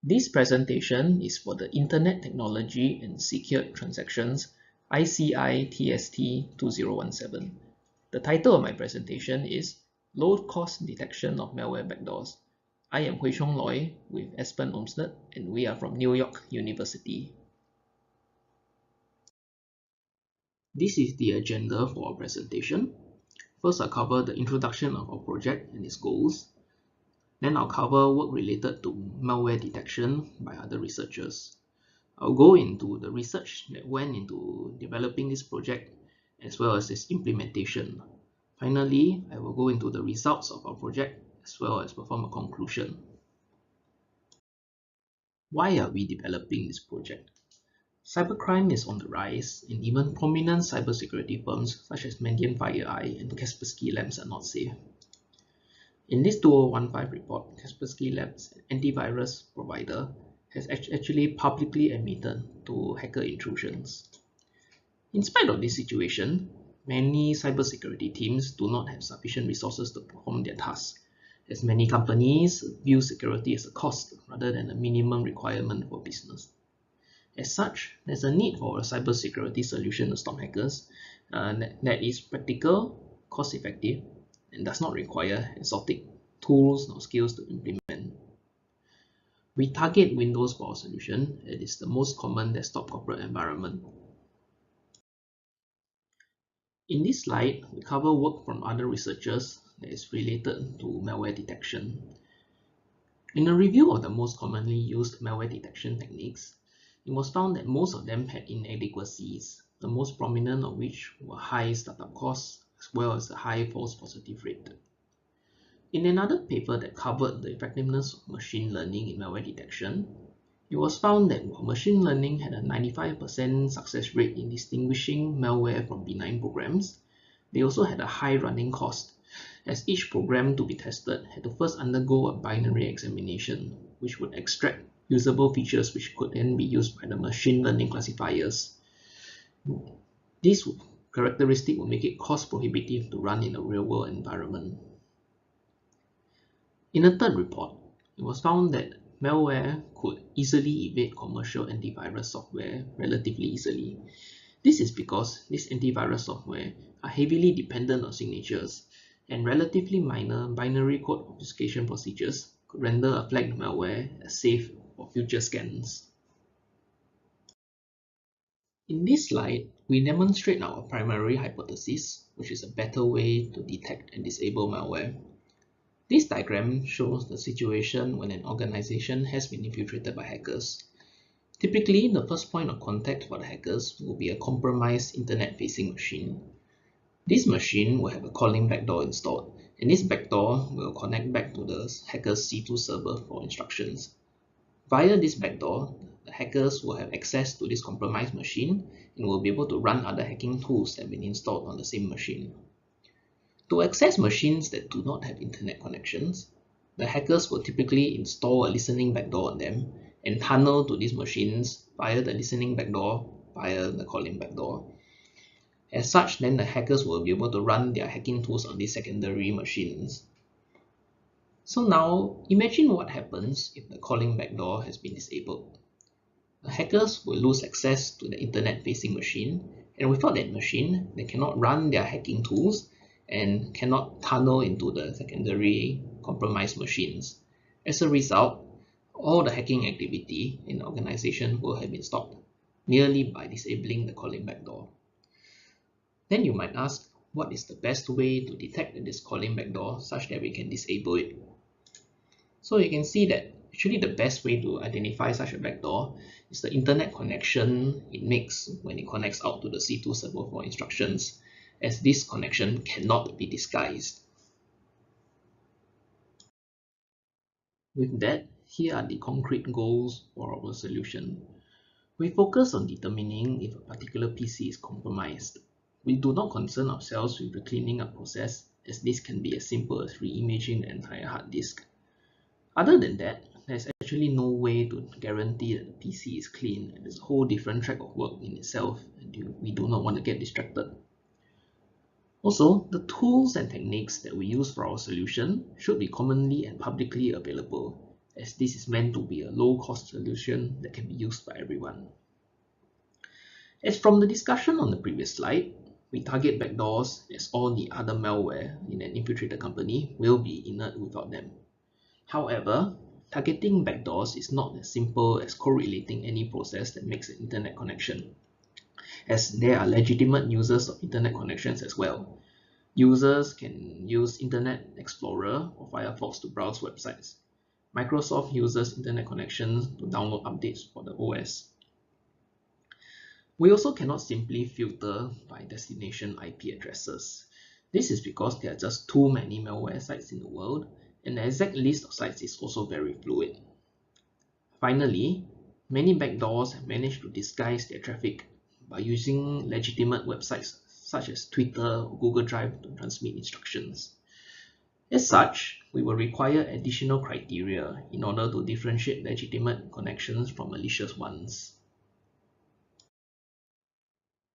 This presentation is for the Internet Technology and Secured Transactions ICI TST 2017. The title of my presentation is Low-Cost Detection of Malware Backdoors. I am Hui Chong Loy with Espen Olmsted, and we are from New York University. This is the agenda for our presentation. First, I'll cover the introduction of our project and its goals. Then I'll cover work related to malware detection by other researchers. I'll go into the research that went into developing this project as well as its implementation. Finally, I will go into the results of our project as well as perform a conclusion. Why are we developing this project? Cybercrime is on the rise, and even prominent cybersecurity firms such as Mandiant FireEye and Kaspersky Labs are not safe. In this 2015 report, Kaspersky Labs, an antivirus provider, has actually publicly admitted to hacker intrusions. In spite of this situation, many cybersecurity teams do not have sufficient resources to perform their tasks, as many companies view security as a cost rather than a minimum requirement for business. As such, there's a need for a cybersecurity solution to stop hackers that is practical, cost-effective, and does not require exotic tools or skills to implement. We target Windows for our solution. It is the most common desktop corporate environment. In this slide, we cover work from other researchers that is related to malware detection. In a review of the most commonly used malware detection techniques, it was found that most of them had inadequacies, the most prominent of which were high startup costs as well as a high false positive rate. In another paper that covered the effectiveness of machine learning in malware detection, it was found that while machine learning had a 95% success rate in distinguishing malware from benign programs, they also had a high running cost, as each program to be tested had to first undergo a binary examination, which would extract usable features which could then be used by the machine learning classifiers. This characteristic will make it cost prohibitive to run in a real-world environment. In a third report, it was found that malware could easily evade commercial antivirus software relatively easily. This is because these antivirus software are heavily dependent on signatures, and relatively minor binary code obfuscation procedures could render a flagged malware as safe for future scans. In this slide, we demonstrate our primary hypothesis, which is a better way to detect and disable malware. This diagram shows the situation when an organization has been infiltrated by hackers. Typically, the first point of contact for the hackers will be a compromised internet-facing machine. This machine will have a calling backdoor installed, and this backdoor will connect back to the hacker's C2 server for instructions. Via this backdoor, the hackers will have access to this compromised machine and will be able to run other hacking tools that have been installed on the same machine. To access machines that do not have internet connections, the hackers will typically install a listening backdoor on them and tunnel to these machines via the listening backdoor via the calling backdoor. As such, then the hackers will be able to run their hacking tools on these secondary machines. So now, imagine what happens if the calling backdoor has been disabled. The hackers will lose access to the internet-facing machine, and without that machine, they cannot run their hacking tools and cannot tunnel into the secondary compromised machines. As a result, all the hacking activity in the organization will have been stopped, merely by disabling the calling backdoor. Then you might ask, what is the best way to detect this calling backdoor such that we can disable it? So you can see that actually the best way to identify such a backdoor is the internet connection it makes when it connects out to the C2 server for instructions, as this connection cannot be disguised. With that, here are the concrete goals for our solution. We focus on determining if a particular PC is compromised. We do not concern ourselves with the cleaning up process, as this can be as simple as re-imaging the entire hard disk. Other than that, there's actually no way to guarantee that the PC is clean, and there's a whole different track of work in itself, and we do not want to get distracted. Also, the tools and techniques that we use for our solution should be commonly and publicly available. as this is meant to be a low-cost solution that can be used by everyone. As from the discussion on the previous slide, we target backdoors as all the other malware in an infiltrated company will be inert without them. However, targeting backdoors is not as simple as correlating any process that makes an internet connection, as there are legitimate users of internet connections as well. Users can use Internet Explorer or Firefox to browse websites. Microsoft uses internet connections to download updates for the OS. We also cannot simply filter by destination IP addresses. This is because there are just too many malware sites in the world, and the exact list of sites is also very fluid. Finally, many backdoors have managed to disguise their traffic by using legitimate websites such as Twitter or Google Drive to transmit instructions. As such, we will require additional criteria in order to differentiate legitimate connections from malicious ones.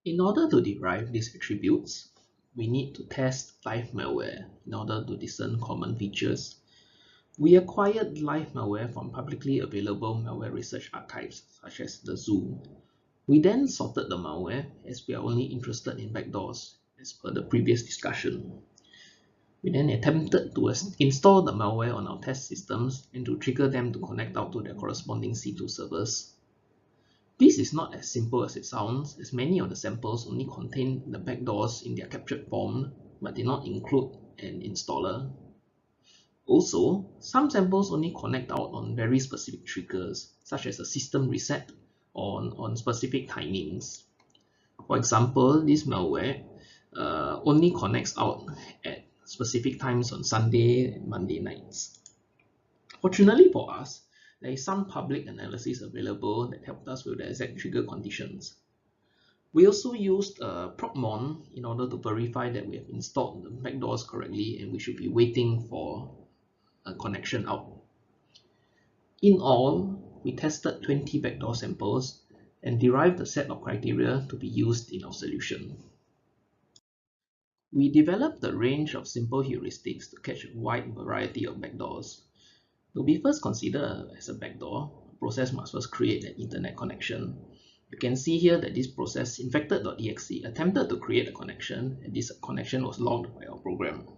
In order to derive these attributes, we need to test live malware in order to discern common features. We acquired live malware from publicly available malware research archives such as the Zoo. We then sorted the malware as we are only interested in backdoors as per the previous discussion. We then attempted to install the malware on our test systems and to trigger them to connect out to their corresponding C2 servers. This is not as simple as it sounds, as many of the samples only contain the backdoors in their captured form, but did not include an installer. Also, some samples only connect out on very specific triggers, such as a system reset or on specific timings. For example, this malware only connects out at specific times on Sunday and Monday nights. Fortunately for us, there is some public analysis available that helped us with the exact trigger conditions. We also used Procmon in order to verify that we have installed the backdoors correctly and we should be waiting for a connection out. In all, we tested 20 backdoor samples and derived a set of criteria to be used in our solution. We developed a range of simple heuristics to catch a wide variety of backdoors. To be first considered as a backdoor, a process must first create an internet connection. You can see here that this process infected.exe attempted to create a connection, and this connection was logged by our program.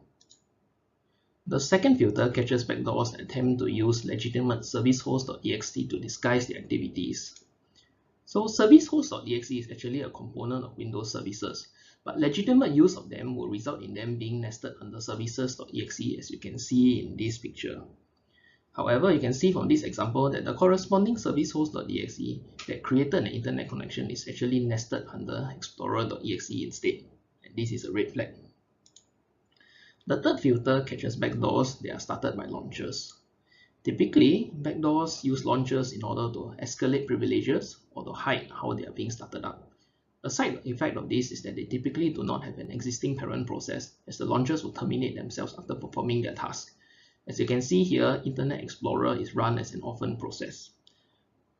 The second filter catches backdoors that attempt to use legitimate servicehost.exe to disguise their activities. So servicehost.exe is actually a component of Windows services, but legitimate use of them will result in them being nested under services.exe, as you can see in this picture. However, you can see from this example that the corresponding servicehost.exe that created an internet connection is actually nested under explorer.exe instead, and this is a red flag. The third filter catches backdoors that are started by launchers. Typically, backdoors use launchers in order to escalate privileges or to hide how they are being started up. A side effect of this is that they typically do not have an existing parent process, as the launchers will terminate themselves after performing their task. As you can see here, Internet Explorer is run as an orphan process.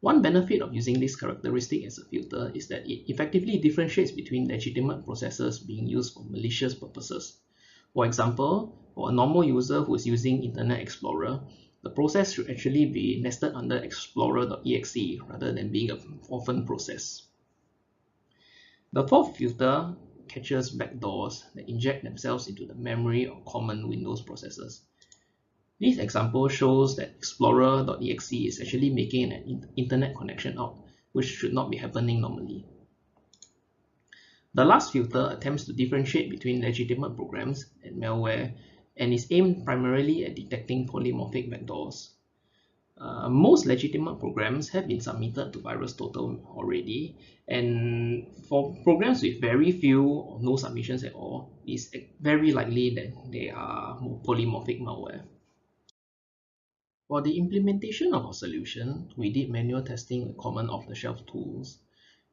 One benefit of using this characteristic as a filter is that it effectively differentiates between legitimate processes being used for malicious purposes. For example, for a normal user who is using Internet Explorer, the process should actually be nested under explorer.exe rather than being an orphan process. The fourth filter catches backdoors that inject themselves into the memory of common Windows processes. This example shows that explorer.exe is actually making an internet connection out, which should not be happening normally. The last filter attempts to differentiate between legitimate programs and malware and is aimed primarily at detecting polymorphic backdoors. Most legitimate programs have been submitted to VirusTotal already, and for programs with very few or no submissions at all, it's very likely that they are polymorphic malware. For the implementation of our solution, we did manual testing with common off-the-shelf tools.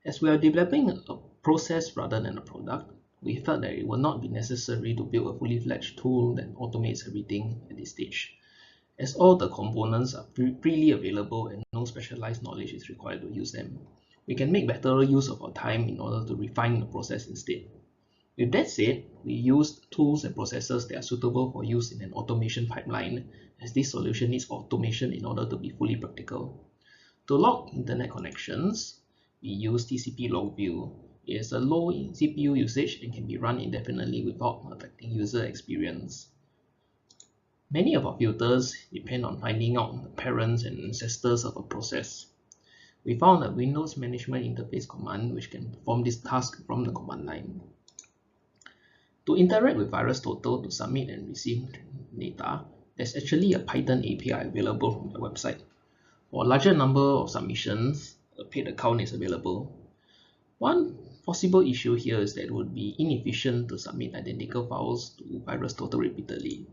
As we are developing a process rather than a product, we felt that it would not be necessary to build a fully fledged tool that automates everything at this stage, as all the components are freely available and no specialized knowledge is required to use them. We can make better use of our time in order to refine the process instead. With that said, we used tools and processes that are suitable for use in an automation pipeline as this solution needs automation in order to be fully practical. To log internet connections, we use TCP log view. It has a low CPU usage and can be run indefinitely without affecting user experience. Many of our filters depend on finding out the parents and ancestors of a process. We found a Windows Management Interface command which can perform this task from the command line. To interact with VirusTotal to submit and receive data, there's actually a Python API available from the website. For a larger number of submissions, a paid account is available. One possible issue here is that it would be inefficient to submit identical files to VirusTotal repeatedly.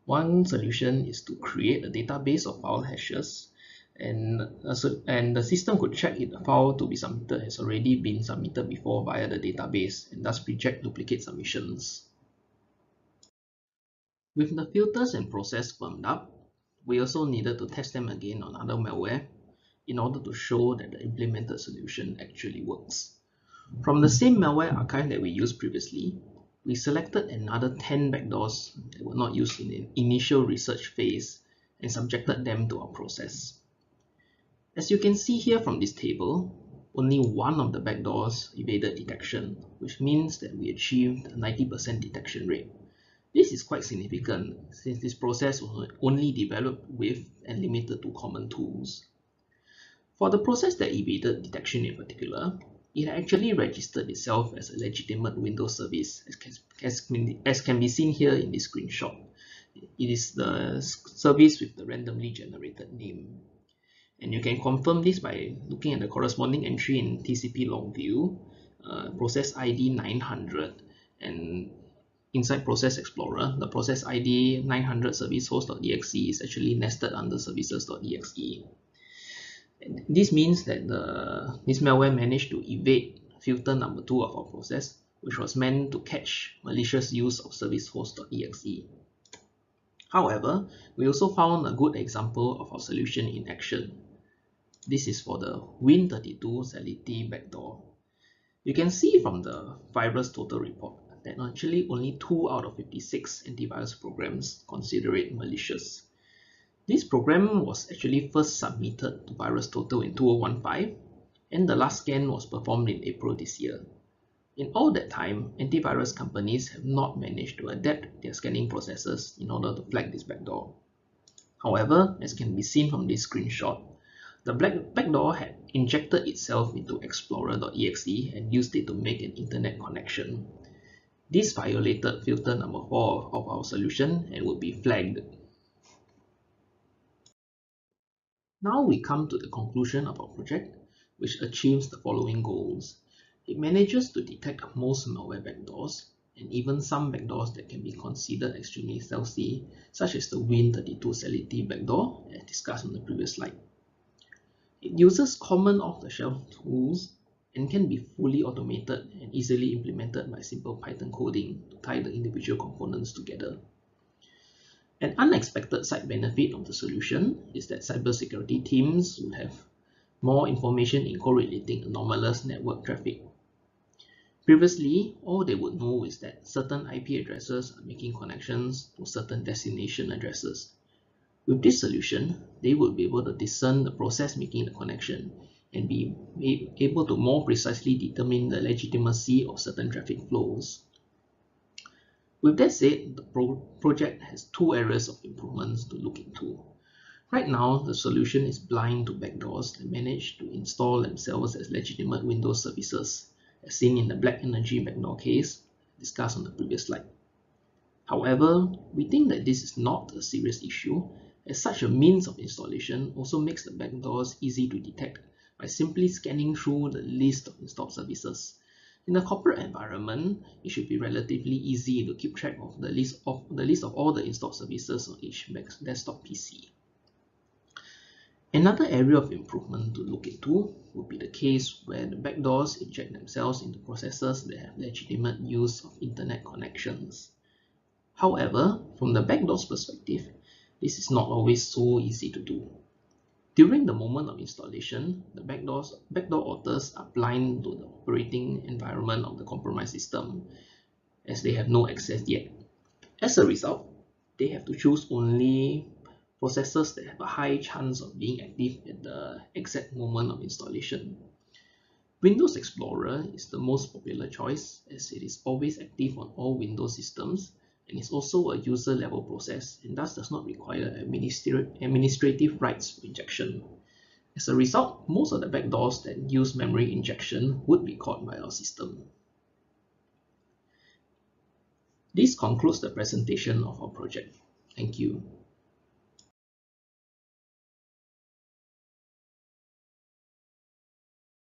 One solution is to create a database of file hashes, and the system could check if the file to be submitted has already been submitted before via the database and thus reject duplicate submissions. With the filters and process firmed up, we also needed to test them again on other malware in order to show that the implemented solution actually works. From the same malware archive that we used previously, we selected another 10 backdoors that were not used in the initial research phase and subjected them to our process. As you can see here from this table, only one of the backdoors evaded detection, which means that we achieved a 90% detection rate. This is quite significant since this process was only developed with and limited to common tools. For the process that evaded detection in particular, it actually registered itself as a legitimate Windows service, as can be seen here in this screenshot. It is the service with the randomly generated name. And you can confirm this by looking at the corresponding entry in TCP log view, process ID 900, and inside Process Explorer, the process ID 900 service host.exe is actually nested under services.exe. This means that this malware managed to evade filter number 2 of our process, which was meant to catch malicious use of service host.exe. However, we also found a good example of our solution in action. This is for the Win32 Sality backdoor. You can see from the VirusTotal report that actually only 2 out of 56 antivirus programs consider it malicious. This program was actually first submitted to VirusTotal in 2015, and the last scan was performed in April this year. In all that time, antivirus companies have not managed to adapt their scanning processes in order to flag this backdoor. However, as can be seen from this screenshot, the backdoor had injected itself into Explorer.exe and used it to make an internet connection. This violated filter number 4 of our solution and would be flagged. Now we come to the conclusion of our project, which achieves the following goals. It manages to detect most malware backdoors, and even some backdoors that can be considered extremely stealthy, such as the Win32 Sality backdoor, as discussed on the previous slide. It uses common off-the-shelf tools and can be fully automated and easily implemented by simple Python coding to tie the individual components together. An unexpected side benefit of the solution is that cybersecurity teams will have more information in correlating anomalous network traffic. Previously, all they would know is that certain IP addresses are making connections to certain destination addresses. With this solution, they would be able to discern the process making the connection and be able to more precisely determine the legitimacy of certain traffic flows. With that said, the project has 2 areas of improvements to look into. Right now, the solution is blind to backdoors that manage to install themselves as legitimate Windows services, as seen in the Black Energy backdoor case discussed on the previous slide. However, we think that this is not a serious issue, as such a means of installation also makes the backdoors easy to detect by simply scanning through the list of installed services. In a corporate environment, it should be relatively easy to keep track of the list of all the installed services on each desktop PC. Another area of improvement to look into would be the case where the backdoors inject themselves into processes that have legitimate use of internet connections. However, from the backdoor's perspective, this is not always so easy to do. During the moment of installation, the backdoor authors are blind to the operating environment of the compromised system, as they have no access yet. As a result, they have to choose only processors that have a high chance of being active at the exact moment of installation. Windows Explorer is the most popular choice as it is always active on all Windows systems and is also a user-level process and thus does not require administrative rights for injection. As a result, most of the backdoors that use memory injection would be caught by our system. This concludes the presentation of our project. Thank you.